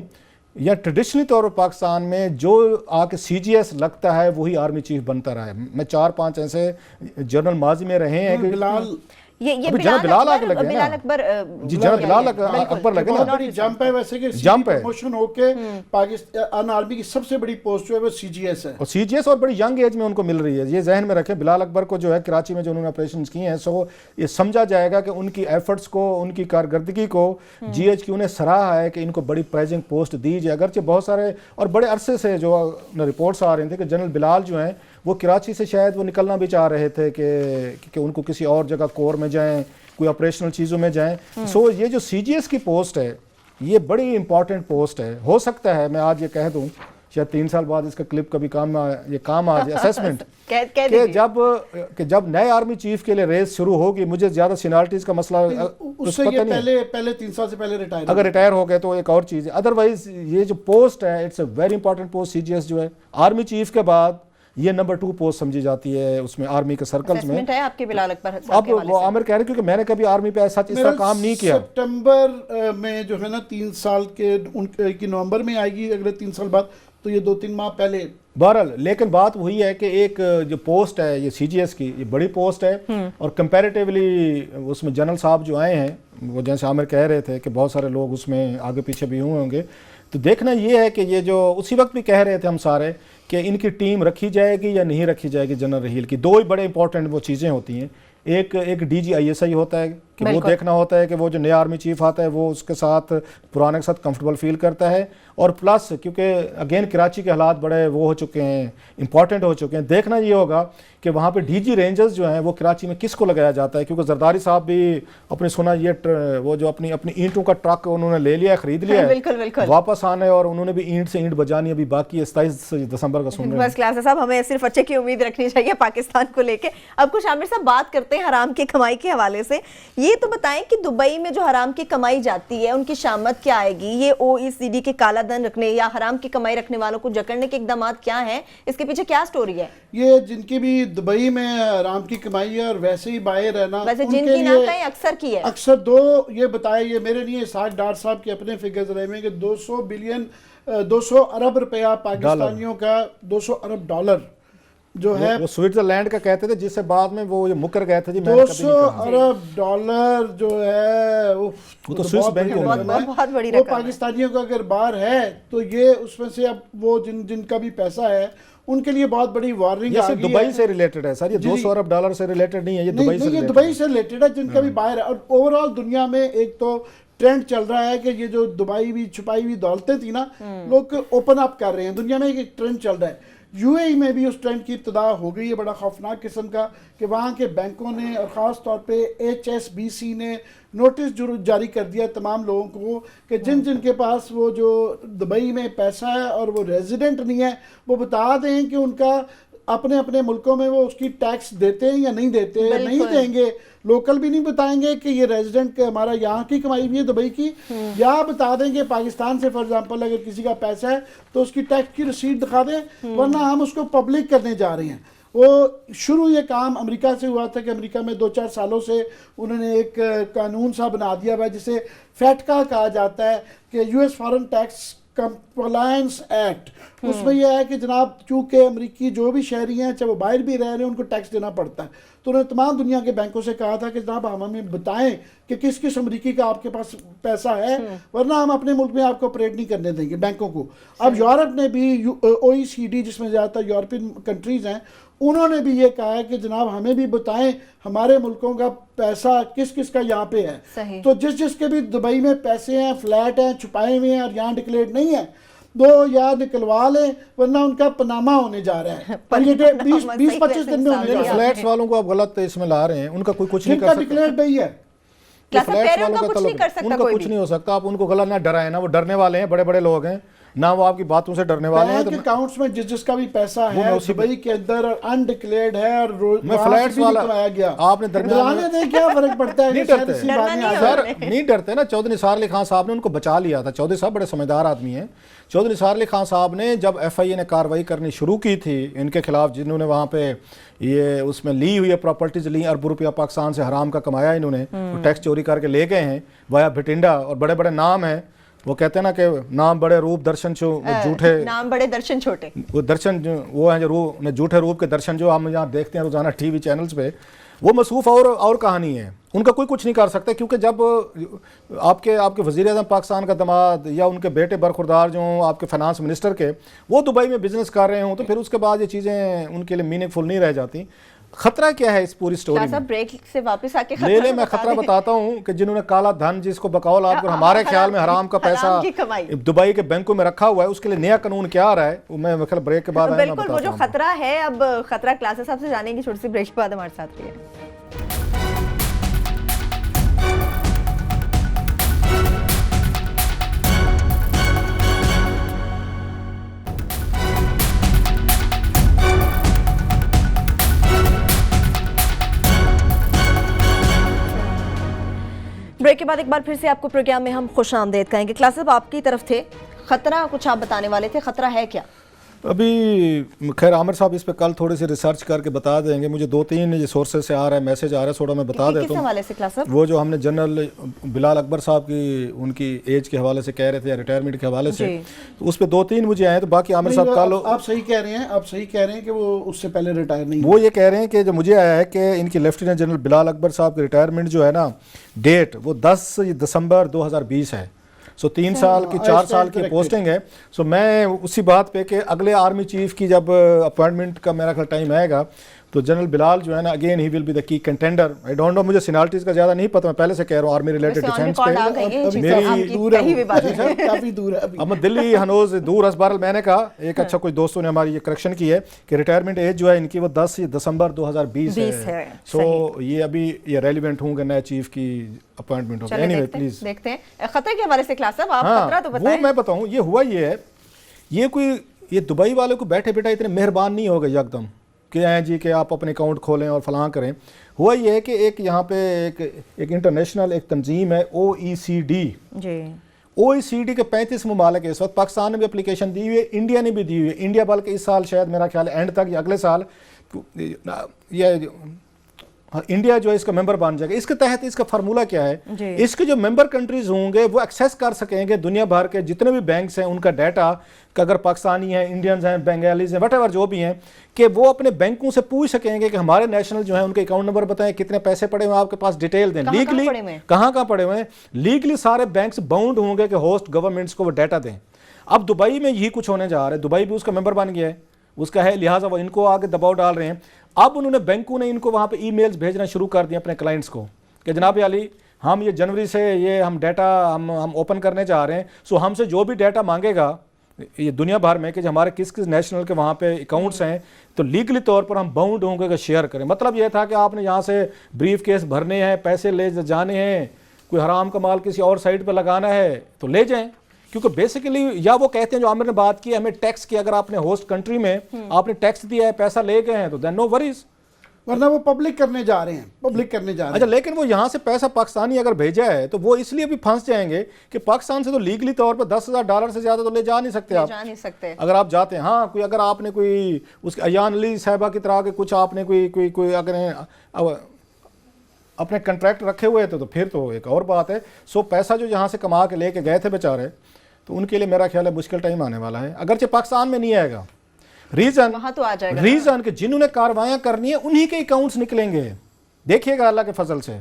या ट्रेडिशनली तौर पर पाकिस्तान में जो आके CGS लगता है वही आर्मी चीफ बनता रहा है। मैं 4-5 ऐसे जनरल माजी में रहे हैं कि बिलाल ये बिलाल आके लगे, बिलाल अकबर जी, जनरल बिलाल अकबर लगे ना, बड़ी जंप है वैसे कि जंप है, प्रमोशन होके पाकिस्तान आर्मी की सबसे बड़ी पोस्ट जो है वो CGS है, और CGS और बड़ी यंग एज में उनको मिल रही है। ये जहन में रखें, बिलाल अकबर को जो है कराची में जो उन्होंने ऑपरेशन किए हैं, सो ये समझा जाएगा कि उनकी एफर्ट्स को, उनकी कारकर्दगी को GHQ ने सराहा है कि इनको बड़ी प्राइजिंग पोस्ट दी जाए। अगरचे बहुत सारे और बड़े अरसे से जो रिपोर्ट्स आ रही थी कि जनरल बिलाल जो हैं वो कराची से शायद वो निकलना भी चाह रहे थे कि उनको किसी और जगह कोर में जाएं, कोई ऑपरेशनल चीज़ों में जाएं। सो ये जो CGS की पोस्ट है ये बड़ी इंपॉर्टेंट पोस्ट है। हो सकता है मैं आज ये कह दूं, शायद 3 साल बाद इसका क्लिप कभी काम आ जाए, असेसमेंट कि जब नए आर्मी चीफ के लिए रेस शुरू होगी, मुझे ज़्यादा सीनियरिटीज का मसला उससे ये पहले 3 साल से पहले रिटायर, अगर रिटायर हो गए तो एक और चीज़ है। अदरवाइज ये जो पोस्ट है it's a very important post. CGS जो है आर्मी चीफ के बाद ये नंबर 2 पोस्ट समझी जाती है उसमें आर्मी के सर्कल्स में। है आपके बिलाल अकबर अब वो आमिर कह रहे हैं क्योंकि मैंने कभी आर्मी पे ऐसा इस तरह काम नहीं किया। सितंबर में जो है ना 3 साल के उनकी नवंबर में आएगी अगले 3 साल बाद, तो ये 2-3 माह पहले। बहरहाल लेकिन बात वही है कि एक जो पोस्ट है ये CGS की, ये बड़ी पोस्ट है और कंपैरेटिवली उसमें जनरल साहब जो आए हैं, वो जैसे आमिर कह रहे थे कि बहुत सारे लोग उसमें आगे पीछे भी हुए होंगे, तो देखना ये है कि ये जो उसी वक्त भी कह रहे थे हम सारे कि इनकी टीम रखी जाएगी या नहीं रखी जाएगी जनरल रहील की। 2 ही बड़े इंपॉर्टेंट वो चीज़ें होती हैं, एक DG ISI होता है कि वो बिल्कुल। देखना होता है कि वो जो नया आर्मी चीफ आता है वो उसके साथ पुराने के साथ कंफर्टेबल फील करता है। और प्लस क्योंकि अगेन कराची के हालात बड़े वो हो चुके हैं, इंपॉर्टेंट हो चुके हैं, देखना ये होगा कि वहाँ पे डीजी रेंजर्स जो हैं वो कराची में किसको लगाया जाता है, क्योंकि जरदारी साहब भी अपने सुना ये वो जो अपनी ईंटों का ट्रक उन्होंने ले लिया, खरीद लिया है, बिल्कुल बिल्कुल वापस आने, और उन्होंने भी ईंट से ईंट बजानी अभी बाकी है, 27 दिसंबर का सुन रहे हैं। बस क्लास साहब, हमें सिर्फ अच्छे की उम्मीद रखनी चाहिए पाकिस्तान को लेके। अब कुछ आमिर साहब बात करते हैं हराम की कमाई के हवाले से। ये तो बताएं कि दुबई में जो हराम की कमाई जाती है उनकी शामत क्या आएगी? ये OECD के काला धन रखने या हराम की कमाई रखने वालों को जकड़ने के इकदाम क्या हैं? इसके पीछे क्या स्टोरी है? ये जिनकी भी दुबई में आराम की कमाई है और वैसे ही बाहर रहना, वैसे उनके जिनकी ना लिए कहीं अक्सर की है, अक्सर दो ये बताए, ये मेरे नहीं, साठ डार साहब के अपने फिगर्स रहे हैं कि 200 अरब रुपया पाकिस्तानियों का, 200 अरब डॉलर जो है, वो स्विट्जरलैंड का कहते थे, जिससे बाद में वो ये मुकर गए थे जी। मैंने कभी 200 नहीं कहा। अरब डॉलर जो है वो तो स्विस बैंक की रकम है। बहुत बड़ी वो रकम है। पाकिस्तानियों का अगर बाहर है तो ये उसमें से अब वो जिनका भी पैसा है उनके लिए बहुत बड़ी वार्निंग ये आ सिर्फ गई दुबई है। से रिलेटेड है सर, ये जी, 200 अरब डॉलर से रिलेटेड नहीं है, ये नहीं दुबई से नहीं, ये related दुबई है। से रिलेटेड है, जिनका भी बाहर है। और ओवरऑल दुनिया में एक तो ट्रेंड चल रहा है कि ये जो दुबई भी छुपाई हुई दौलतें थी ना, लोग ओपन अप कर रहे हैं। दुनिया में एक ट्रेंड चल रहा है, यूएई में भी उस ट्रेंड की इब्तिदा हो गई है, बड़ा खौफनाक किस्म का, कि वहाँ के बैंकों ने और ख़ास तौर पे HSBC ने नोटिस जारी कर दिया तमाम लोगों को कि जिन जिनके पास वो जो दुबई में पैसा है और वो रेजिडेंट नहीं है, वो बता दें कि उनका अपने अपने मुल्कों में वो उसकी टैक्स देते हैं या नहीं देते हैं। नहीं बिल्कुल। देंगे, लोकल भी नहीं बताएंगे कि ये रेजिडेंट के हमारा यहाँ की कमाई भी है दुबई की, या बता देंगे पाकिस्तान से फॉर एग्जांपल अगर किसी का पैसा है तो उसकी टैक्स की रसीद दिखा दें, वरना हम उसको पब्लिक करने जा रहे हैं। वो शुरू ये काम अमेरिका से हुआ था कि अमेरिका में 2-4 सालों से उन्होंने एक कानून सा बना दिया हुआ जिसे फैटका कहा जाता है, कि US foreign tax compliance act. उसमें यह है कि जनाब चूंकि अमरीकी जो भी शहरी हैं, चाहे वो बाहर भी रह रहे हैं, उनको टैक्स देना पड़ता है। तो उन्होंने तमाम दुनिया के बैंकों से कहा था कि जनाब हम हमें बताएं कि किस किस अमरीकी का आपके पास पैसा है, वरना हम अपने मुल्क में आपको ऑपरेट नहीं करने देंगे बैंकों को। अब यूरोप ने भी OECD, जिसमें ज़्यादातर यूरोपियन कंट्रीज़ हैं, उन्होंने भी ये कहा है कि जनाब हमें भी बताएं हमारे मुल्कों का पैसा किस किस का यहाँ पे है। सही। तो जिसके भी दुबई में पैसे हैं, फ्लैट हैं, छुपाए हुए हैं और यहाँ डिक्लेयर नहीं है, वो या निकलवा लें, वरना उनका पनामा होने जा रहा है। और ये 20-25 दिन में होने जा रहा है। फ्लैट्स वालों को आप गलत इसमें ला रहे हैं, उनका कोई कुछ नहीं कर जिनका सकता। डिक्लेयर नहीं है, क्लास साहब कह फ्लैट्स रहे हैं वालों उनका का कुछ नहीं तलब कर सकता उनका कोई कुछ भी। नहीं हो सकता। आप उनको गलत ना डराएं ना, वो डरने वाले हैं, बड़े बड़े लोग हैं ना, वो आपकी बातों से डरने वाले हैं। बैंक तो अकाउंट्स में जिसका भी पैसा मैं है उसी दुबई के अंदर और अनडिक्लेयर्ड है और मैं वहाँ फ्लैट्स से भी वाला निकलवाया गया, आपने दरमियान में- डराने दें, क्या फर्क पड़ता है? नहीं कि शायद डरते। इसी डरना बहाने नहीं आ है। जाए। सर नहीं डरते ना। चौधरी निसार अली खान साहब ने उनको बचा लिया था। चौधरी साहब बड़े समझदार आदमी हैं। चौधरी निसार अली खान साहब ने जब FIA ने कार्रवाई करनी शुरू की थी इनके खिलाफ, जिन्होंने वहाँ पे ये उसमें ली हुई है प्रॉपर्टीज ली, अरबों रुपया पाकिस्तान से हराम का कमाया इन्होंने, तो टैक्स चोरी करके ले गए हैं वाया भटिंडा, और बड़े बड़े नाम हैं। वो कहते हैं ना कि नाम बड़े रूप दर्शन झूठे, नाम बड़े दर्शन छोटे। वो दर्शन वो हैं जो रूप झूठे रूप के दर्शन जो हम यहाँ देखते हैं रोजाना TV चैनल्स पे, वो मसूफ और कहानी है। उनका कोई कुछ नहीं कर सकता, क्योंकि जब आपके वज़ीर आज़म पाकिस्तान का दामाद या उनके बेटे बरखुरदार जो हों आपके फाइनेंस मिनिस्टर के, वो दुबई में बिजनेस कर रहे हों, तो फिर उसके बाद ये चीज़ें उनके लिए मीनिंगफुल नहीं रह जाती। खतरा क्या है इस पूरी स्टोरी क्लास साहब में? ब्रेक से वापस आके ले मैं खतरा बताता हूँ कि जिन्होंने काला धन, जिसको बकौल आपको हमारे ख्याल में हराम का पैसा हराम की कमाई। दुबई के बैंकों में रखा हुआ है, उसके लिए नया कानून क्या आ रहा है वो मैं ख्याल ब्रेक के बाद आए, मैं बिल्कुल, वो बताता जो हूँ। खतरा है, अब खतरा क्लासेस साहब से जानेंगे छोटी सी ब्रेक के बाद। हमारे साथ रहिए। ब्रेक के बाद एक बार फिर से आपको प्रोग्राम में हम खुश आमदेद कहेंगे। क्लास साहब आपकी तरफ थे, खतरा कुछ आप बताने वाले थे, खतरा है क्या? अभी खैर आमिर साहब इस पे कल थोड़ी सी रिसर्च करके बता देंगे। मुझे 2-3 ये सोर्सेज से आ रहा है, मैसेज आ रहा है, थोड़ा मैं बता किस देता हवाले से क्लास साहब? हूँ। वो जो हमने जनरल बिलाल अकबर साहब की उनकी एज के हवाले से कह रहे थे या रिटायरमेंट के हवाले से, तो उस पर 2-3 मुझे आए। तो बाकी आमिर साहब नहीं, कल आप सही कह रहे हैं, आप सही कह रहे हैं कि वो उससे पहले रिटायर नहीं वो ये कह रहे हैं कि जो मुझे आया है कि इनकी लेफ्टिनेंट जनरल बिलाल अकबर साहब की रिटायरमेंट जो है ना, डेट वो 10 दिसंबर 2020 है। सो 3 साल की 4 साल की पोस्टिंग है। सो मैं उसी बात पे कि अगले आर्मी चीफ की जब अपॉइंटमेंट का मेरा ख्याल टाइम आएगा तो जनरल बिलाल जो है ना, again he will be the key contender. I don't know, मुझे सिनालिटीज का ज़्यादा नहीं पता, मैं पहले से कह रहा हूँ आर्मी रिलेटेड वैसे on डिफेंस record आ पे। गई है, अभी जी, मेरी- आपकी दूर है कहीं भी बात नहीं। काफी दूर है अभी। अब मैं दिल्ली हनोज दूर असबार मैंने कहा, एक अच्छा कुछ दोस्तों ने हमारी ये करेक्शन की है कि रिटायरमेंट एज जो है इनकी वो 10 दिसंबर 2020 है, सो ये अभी ये रेलिवेंट होंगे नए चीफ की अपॉइंटमेंट होगी। चलिए एनीवे देखते प्लीज, देखते हैं खतरे के हवाले से क्लास साहब, आप खतरा तो वो बताएं। मैं बताऊं, ये हुआ ये है, ये कोई ये दुबई वाले को बैठे बैठे इतने मेहरबान नहीं हो गए एकदम कि हैं जी कि आप अपने अकाउंट खोलें और फलां करें। हुआ ये है कि एक यहाँ पे एक इंटरनेशनल एक तंजीम है OECD। जी, OECD के 35 ममालिक इस वक्त, पाकिस्तान ने भी एप्लीकेशन दी हुई है, इंडिया ने भी दी हुई है। इंडिया बल्कि इस साल शायद मेरा ख्याल है एंड तक या अगले साल ये इंडिया जो है इसका मेंबर बन जाएगा। इसके तहत इसका फार्मूला क्या है, जी। इसके जो मेंबर कंट्रीज होंगे वो एक्सेस कर सकेंगे दुनिया भर के जितने भी बैंक्स हैं उनका डाटा, कि अगर पाकिस्तानी हैं, इंडियंस हैं, बंगालीज हैं, वट जो भी हैं, कि वो अपने बैंकों से पूछ सकेंगे कि हमारे नेशनल जो है उनके अकाउंट नंबर बताएं, कितने पैसे पड़े हुए हैं आपके पास, डिटेल दें। कहाँ लीगली पड़े हुए हैं? कहाँ पड़े हुए हैं, लीगली सारे बैंक्स बाउंड होंगे कि होस्ट गवर्नमेंट्स को वो डाटा दें। अब दुबई में यही कुछ होने जा रहा है, दुबई भी उसका मेंबर बन गया है, उसका है, लिहाजा वो इनको आगे दबाव डाल रहे हैं। अब उन्होंने बैंकों ने इनको वहाँ पे ईमेल्स भेजना शुरू कर दिए अपने क्लाइंट्स को कि जनाब अली, हम ये जनवरी से ये हम डाटा हम ओपन करने जा रहे हैं, सो हमसे जो भी डाटा मांगेगा ये दुनिया भर में कि हमारे किस किस नेशनल के वहाँ पे अकाउंट्स हैं, तो लीगली तौर पर हम बाउंड होंगे कि शेयर करें। मतलब ये था कि आपने यहाँ से ब्रीफ केस भरने हैं, पैसे ले जाने हैं, कोई हराम का माल किसी और साइड पर लगाना है तो ले जाएं, क्योंकि बेसिकली या वो कहते हैं जो आमिर ने बात की, हमें टैक्स की, अगर आपने होस्ट कंट्री में आपने टैक्स दिया है, पैसा ले गए हैं, तो देन नो वरीज, वरना वो पब्लिक करने जा रहे हैं, पब्लिक करने जा रहे अच्छा। हैं। लेकिन वो यहाँ से पैसा पाकिस्तानी अगर भेजा है तो वो इसलिए भी फंस जाएंगे कि पाकिस्तान से तो लीगली तौर पर $10,000 से ज़्यादा तो ले जा नहीं सकते आप, जा नहीं सकते। अगर आप जाते हैं। हाँ, कोई अगर आपने कोई उसके अयान अली साहिबा की तरह के कुछ आपने कोई अगर अपने कंट्रैक्ट रखे हुए थे तो फिर तो एक और बात है। सो पैसा जो यहाँ से कमा के लेके गए थे बेचारे, तो उनके लिए मेरा ख्याल है मुश्किल टाइम आने वाला है, अगरचे पाकिस्तान में नहीं आएगा। रीजन वहाँ तो आ जाएगा, रीजन कि जिन्होंने कार्रवाइयाँ करनी है उन्हीं के अकाउंट्स निकलेंगे। देखिएगा अल्लाह के फजल से,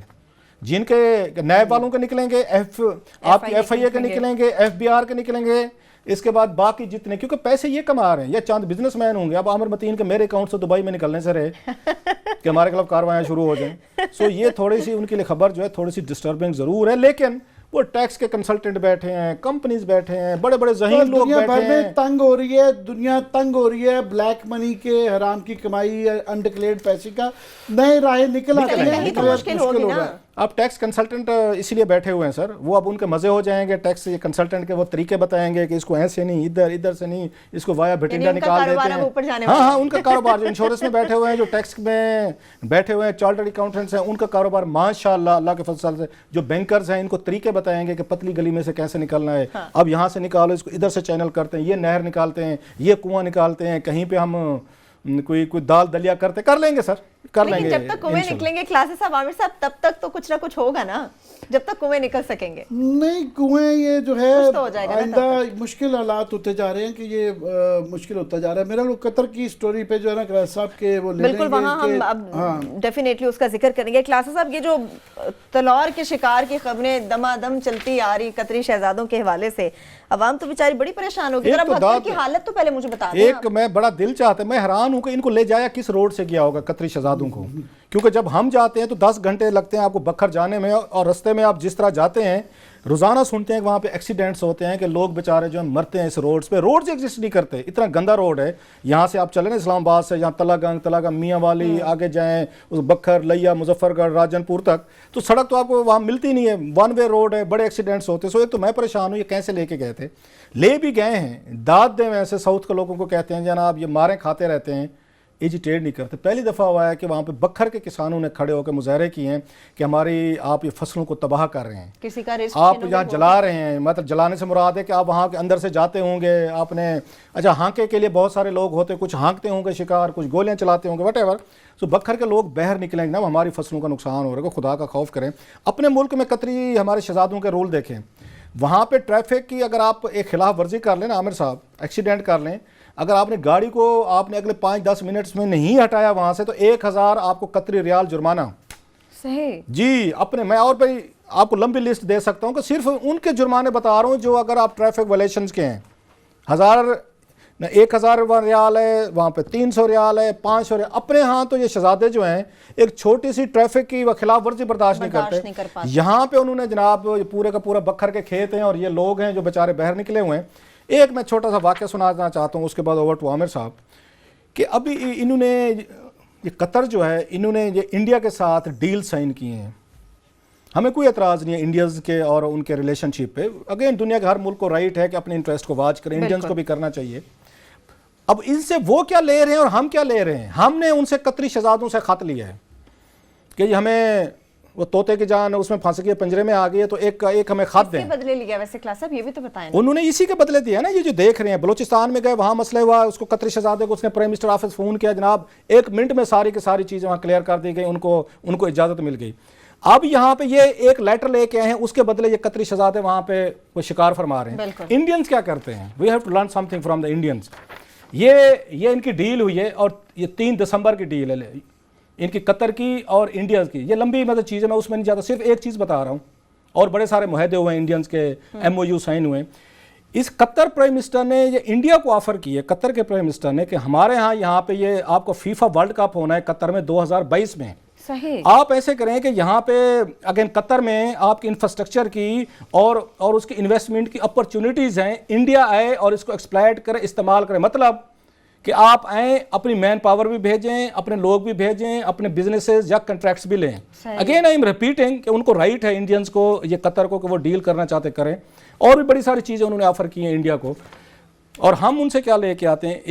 जिनके नैब वालों के निकलेंगे, आपकी FIA के निकलेंगे, FBI के निकलेंगे, इसके बाद बाकी जितने, क्योंकि पैसे ये कमा रहे हैं, या चंद बिजनेसमैन होंगे। अब आमिर मतीन के मेरे अकाउंट से दुबई में निकलने से रहे कि हमारे खिलाफ कार्रवाइयाँ शुरू हो जाएं। सो ये थोड़ी सी उनके लिए खबर जो है थोड़ी सी डिस्टर्बिंग जरूर है, लेकिन वो टैक्स के कंसल्टेंट बैठे हैं, कंपनीज बैठे हैं, बड़े बड़े जहीन लोग दुनिया बैठे भर में हैं। तंग हो रही है, दुनिया तंग हो रही है ब्लैक मनी के, हराम की कमाई, अनडिक्लेयर्ड पैसे का, नए राहें निकल आती हैं, कहीं तो मुश्किल होगी हो ना। रहा है। अब टैक्स कंसल्टेंट इसीलिए बैठे हुए हैं सर, वो अब उनके मजे हो जाएंगे, टैक्स ये कंसल्टेंट के वो तरीके बताएंगे कि इसको ऐसे नहीं, इधर इधर से नहीं, इसको वाया भिटिंडा उनका निकाल कारोबार देते अब ऊपर जाने हैं। हाँ वाला हाँ, उनका कारोबार, जो इंश्योरेंस में बैठे हुए हैं, जो टैक्स में बैठे हुए हैं, चार्टर्ड अकाउंटेंट्स हैं, उनका कारोबार माशाल्लाह अल्लाह के फजल से, जो बैंकर्स हैं इनको तरीके बताएंगे कि पतली गली में से कैसे निकलना है। अब यहाँ से निकालो, इसको इधर से चैनल करते हैं, ये नहर निकालते हैं, ये कुआं निकालते हैं, कहीं पे हम कोई दाल दलिया कर लेंगे सर, कर लेकिन लेंगे जब तक कुएं निकलेंगे क्लासेस साहब, आमिर साहब, तब तक तो कुछ ना कुछ होगा ना, जब तक कुएं निकल सकेंगे। नहीं, कुएं ये जो है कुछ तो हो जाएगा ना आइंदा मुश्किल हालात होते जा रहे हैं कि ये मुश्किल होता जा रहा है। मेरा लोग कतर की स्टोरी पे जो है ना क्लास साहब के वो ले बिल्कुल, लेंगे वहाँ हम कि- अब हाँ, डेफिनेटली उसका जिक्र करेंगे। क्लासेस साहब, ये जो तलवार के शिकार की खबरें दमादम चलती आ रही कतरी शहजादों के हवाले से, अवाम तो बेचारी बड़ी परेशान होगी। एक जरा तो भक्तर दाद- की हालत तो पहले मुझे बता दें एक आप। मैं बड़ा दिल चाहता है, मैं हैरान हूं कि इनको ले जाया किस रोड से गया होगा कतरी शहजादों को, क्योंकि जब हम जाते हैं तो 10 घंटे लगते हैं आपको बखर जाने में, और रास्ते में आप जिस तरह जाते हैं रोजाना सुनते हैं कि वहाँ पे एक्सीडेंट्स होते हैं, कि लोग बेचारे जो हैं मरते हैं इस रोड्स पे। रोड्स एग्जिस्ट नहीं करते, इतना गंदा रोड है। यहाँ से आप चले ना इस्लामाबाद से, यहाँ तलागंग मियाँ वाली आगे जाएं, उस बखर लिया मुजफ्फरगढ़ राजनपुर तक, तो सड़क तो आपको वहाँ मिलती नहीं है, वन वे रोड है, बड़े एक्सीडेंट्स होते हैं। सो एक तो मैं परेशान हूँ, ये कैसे लेके गए थे, ले भी गए हैं, दाद दें वैसे साउथ के लोगों को कहते हैं जनाब, ये मारें खाते रहते हैं, एजिटेट नहीं करते। पहली दफ़ा हुआ है कि वहाँ पे बखर के किसानों ने खड़े होकर मुजाहरे किए हैं कि हमारी आप ये फसलों को तबाह कर रहे हैं, किसी का रिस्क आप यहाँ जला रहे हैं। मतलब जलाने से मुराद है कि आप वहाँ के अंदर से जाते होंगे आपने, अच्छा हाँके के लिए बहुत सारे लोग होते, कुछ हाँकते होंगे शिकार, कुछ गोलियाँ चलाते होंगे, वट सो बखर के लोग बाहर निकलेंगे ना, हमारी फसलों का नुकसान हो रहा है, खुदा का खौफ करें। अपने मुल्क में कतरी हमारे शहजादों के रूल देखें, वहाँ पे ट्रैफिक की अगर आप एक खिलाफ वर्जी कर लें ना आमिर साहब, एक्सीडेंट कर लें, अगर आपने गाड़ी को आपने अगले 5-10 मिनट्स में नहीं हटाया वहाँ से, तो 1000 आपको कतरी रियाल जुर्माना। सही जी, अपने मैं और भाई आपको लंबी लिस्ट दे सकता हूँ कि सिर्फ उनके जुर्माने बता रहा हूँ जो अगर आप ट्रैफिक वायलेशंस के हैं। 1000 ना 1000 रियाल है, वहाँ पे 300 रियाल है, 500 रियाल। अपने यहाँ तो ये शहजादे जो हैं एक छोटी सी ट्रैफिक की खिलाफ वर्जी बर्दाश्त नहीं करते। यहाँ पे उन्होंने जनाब ये पूरे का पूरा बखर के खेत हैं और ये लोग हैं जो बेचारे बाहर निकले हुए हैं। एक मैं छोटा सा वाक़या सुनाना चाहता हूँ, उसके बाद ओवर टू आमिर साहब, कि अभी इन्होंने ये कतर जो है, इन्होंने ये इंडिया के साथ डील साइन किए हैं। हमें कोई एतराज़ नहीं है इंडियंस के और उनके रिलेशनशिप पे। अगेन दुनिया के हर मुल्क को राइट है कि अपने इंटरेस्ट को वाच करें, इंडियंस को भी करना चाहिए। अब इनसे वो क्या ले रहे हैं और हम क्या ले रहे हैं? हमने उनसे कतरी शहजादों से खत लिया है कि हमें वो तोते की जान उसमें फंस गई, पंजरे में आ गई है, तो एक हमें खत दें। बदले लिया वैसे क्लास साहब, ये भी तो बताएं। उन्होंने इसी के बदले दिया ना। ये जो देख रहे हैं बलूचिस्तान में गए, वहाँ मसला हुआ, उसको कतरी शहजादे को उसने प्राइम मिनिस्टर ऑफिस फ़ोन किया, जनाब 1 मिनट में सारी की सारी चीज़ें वहाँ क्लियर कर दी गई, उनको इजाज़त मिल गई। अब यहाँ पे ये एक लेटर लेके आए हैं, उसके बदले ये कतरी शहजादे वहाँ पे वो शिकार फरमा रहे हैं। इंडियंस क्या करते हैं? We have to learn something from the Indians. ये इनकी डील हुई है और ये 3 दिसंबर की डील है इनकी, कतर की और इंडिया की। ये लंबी मतलब चीज़ है, मैं उसमें नहीं जाता, सिर्फ एक चीज़ बता रहा हूँ। और बड़े सारे मुहदे हुए हैं इंडियंस के, MOU साइन हुए। इस कतर प्राइम मिनिस्टर ने ये इंडिया को ऑफर की है, कतर के प्राइम मिनिस्टर ने, कि हमारे यहाँ पे ये आपको फीफा वर्ल्ड कप होना है कतर में 2022 में। सही। आप ऐसे करें कि यहाँ पे अगेन कतर में आपकी इंफ्रास्ट्रक्चर की और उसकी इन्वेस्टमेंट की अपॉर्चुनिटीज़ हैं, इंडिया आए और इसको एक्सप्लॉइट करे, इस्तेमाल करें। मतलब कि आप आए, अपनी मैन पावर भी भेजें, अपने लोग भी भेजें, अपने बिजनेसेस या कॉन्ट्रैक्ट्स भी लें। अगेन आई एम रिपीटिंग कि उनको राइट है इंडियंस को, ये कतर को, कि वो डील करना चाहते करें। और भी बड़ी सारी चीज़ें उन्होंने ऑफर की हैं इंडिया को। और हम उनसे क्या लेके आते हैं?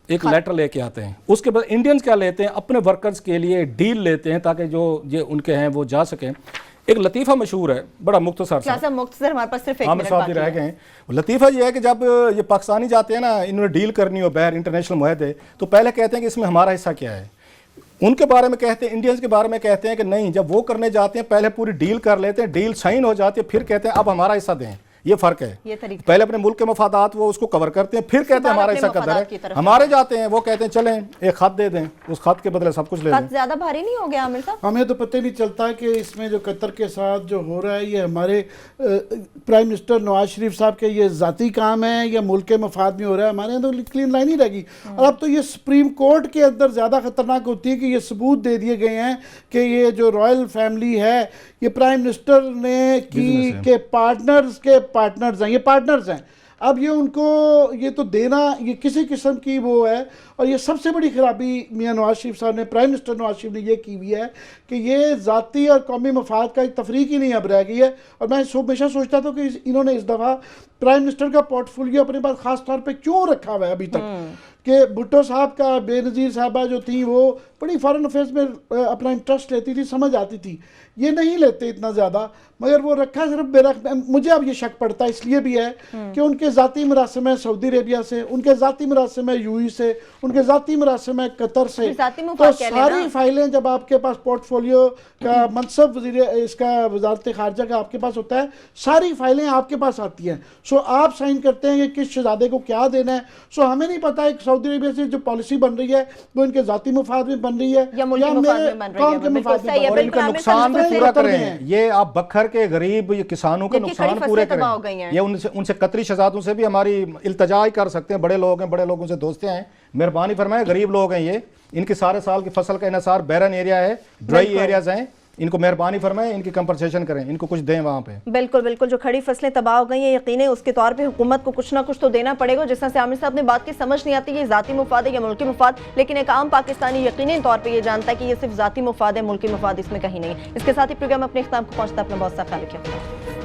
एक लेटर लेके आते हैं। उसके बाद इंडियंस क्या लेते हैं? अपने वर्कर्स के लिए डील लेते हैं ताकि जो ये उनके हैं वो जा सकें। एक लतीफ़ा मशहूर है, बड़ा मुख्तसर सा, हमारे पास सिर्फ 1 मिनट बाकी रह गए हैं। लतीफ़ा ये है कि जब ये पाकिस्तानी जाते हैं ना, इन्होंने डील करनी हो बाहर इंटरनेशनल मुआहदे, तो पहले कहते हैं कि इसमें हमारा हिस्सा क्या है। उनके बारे में कहते हैं, इंडियंस के बारे में कहते हैं कि नहीं, जब वो करने जाते हैं पहले पूरी डील कर लेते हैं, डील साइन हो जाती है, फिर कहते हैं अब हमारा हिस्सा दें। ये फर्क है। पहले अपने मुल्क के मफादात वो उसको कवर करते हैं, फिर कहते हैं हमारा हिस्सा कदर है। हमारे जाते हैं वो कहते हैं चलें एक खत दे दें, उस खत के बदले सब कुछ ले लें। ज्यादा भारी नहीं हो गया आमिर साहब? हमें तो पता ही नहीं चलता कि इसमें जो कतर के साथ जो हो रहा है ये हमारे प्राइम मिनिस्टर नवाज शरीफ साहब के ये ज़ाती काम है या मुल्क के मफाद में हो रहा है। हमारे यहाँ तो क्लीन लाइन ही रहेगी। और अब तो ये सुप्रीम कोर्ट के अंदर ज़्यादा खतरनाक होती है कि ये सबूत दे दिए गए हैं कि ये जो रॉयल फैमिली है ये प्राइम मिनिस्टर ने की के पार्टनर्स हैं, ये पार्टनर्स हैं। अब ये उनको ये तो देना ये किसी किस्म की वो है। और ये सबसे बड़ी खराबी मियां नवाज शरीफ साहब ने, प्राइम मिनिस्टर नवाज शरीफ ने ये की हुई है कि ये ज़ाती और कौमी मफाद का एक तफरीक ही नहीं अब रह गई है। और मैं हमेशा सोचता था कि इन्होंने इस दफ़ा प्राइम मिनिस्टर का पोर्टफोलियो अपने पास ख़ास तौर पे क्यों रखा हुआ है अभी तक, कि भुट्टो साहब का, बेनज़ीर साहबा जो थी वो बड़ी फॉरेन अफेयर्स में अपना इंटरेस्ट लेती थी, समझ आती थी, ये नहीं लेते इतना ज़्यादा, मगर वो रखा सिर्फ मुझे अब ये शक पड़ता है इसलिए भी है कि उनके ज़ाती मरासिम है सऊदी अरबिया से, उनके ज़ाती मरासिम है UAE से, उनके ज़ाती मरासिम है कतर से। तो सारी फाइलें जब आपके पास पोर्टफोलियो का मनसब इसका वजारत खारजा का आपके पास होता है, सारी फाइलें आपके पास आती हैं। सो आप साइन करते हैं कि किस शहजादे को क्या देना है। सो हमें नहीं पता है सऊदी अरबिया से जो पॉलिसी बन रही है वो इनके ज़ाती मफाद में बन रही है या मेरे कौम के मफाद में, और इनका नुकसान भी पूरा करें। ये आप बखर के गरीब ये किसानों के नुकसान पूरे करें। ये उनसे कतरी शहजादों से भी हमारी इल्तजा ही कर सकते हैं। बड़े लोग हैं, बड़े लोगों से दोस्तें हैं, मेहरबानी फरमाएं। गरीब लोग हैं ये, इनकी सारे साल की फसल का इन्हिसार बैरन एरिया है, ड्राई एरियाज हैं, इनको मेहरबानी फरमाएं, इनकी कंपनसेशन करें, इनको कुछ दें वहाँ पे। बिल्कुल बिल्कुल, जो खड़ी फसलें तबाह हो गई हैं यकीन है उसके तौर पे हुकूमत को कुछ ना कुछ तो देना पड़ेगा। जिस तरह से आमिर साहब ने बात की, समझ नहीं आती ये ज़ाती मुफाद है या मुल्की मुफाद, लेकिन एक आम पाकिस्तानी यकीनी तौर पर यह जानता है कि ये सिर्फ ज़ाती मुफाद है, मुल्की मुफाद इसमें कहीं नहीं है। इसके साथ ही प्रोग्राम अपने इख्तिताम को पहुँचता है। अपना बहुत सा ख्याल रखिए।